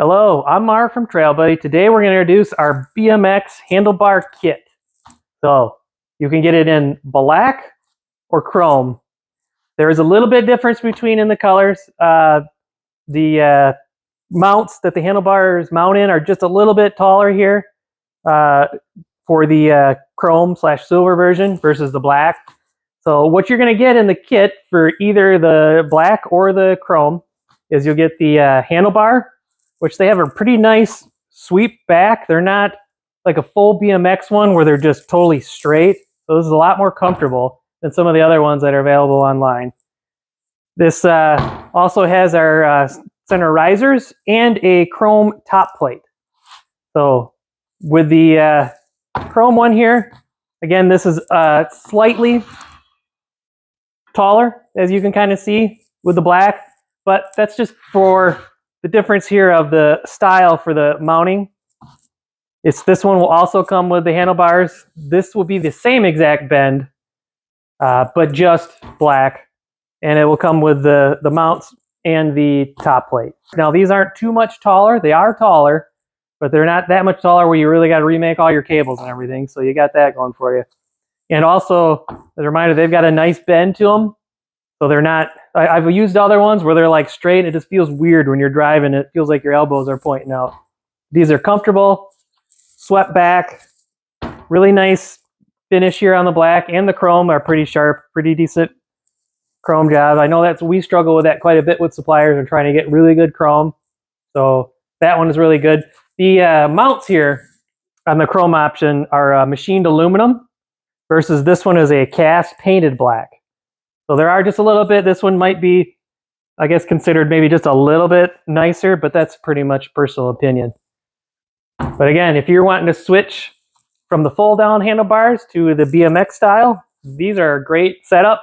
Hello, I'm Mark from Trail Buddy. Today we're going to introduce our BMX handlebar kit. So you can get it in black or chrome. There is a little bit difference between in the colors. The mounts that the handlebars mount in are just a little bit taller here for the chrome / silver version versus the black. So what you're going to get in the kit for either the black or the chrome is you'll get the handlebar, which they have a pretty nice sweep back. They're not like a full BMX one where they're just totally straight. So this is a lot more comfortable than some of the other ones that are available online. This also has our center risers and a chrome top plate. So with the chrome one here, again, this is slightly taller, as you can kind of see with the black, but that's just for the difference here of the style for the mounting. This one will also come with the handlebars. This will be the same exact bend, but just black, and it will come with the mounts and the top plate. Now these aren't too much taller. They are taller, but they're not that much taller where you really got to remake all your cables and everything. So you got that going for you. And also, as a reminder, they've got a nice bend to them. So they're not, I've used other ones where they're like straight. It just feels weird when you're driving. It feels like your elbows are pointing out. These are comfortable, swept back, really nice finish here on the black, and the chrome are pretty sharp, pretty decent chrome job. I know we struggle with that quite a bit with suppliers and trying to get really good chrome. So that one is really good. The mounts here on the chrome option are machined aluminum versus this one is a cast painted black. So there are just a little bit, this one might be, I guess, considered maybe just a little bit nicer, but that's pretty much personal opinion. But again, if you're wanting to switch from the fold down handlebars to the BMX style, these are a great setup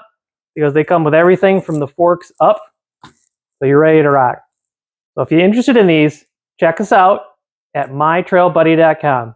because they come with everything from the forks up. So you're ready to rock. So if you're interested in these, check us out at mytrailbuddy.com.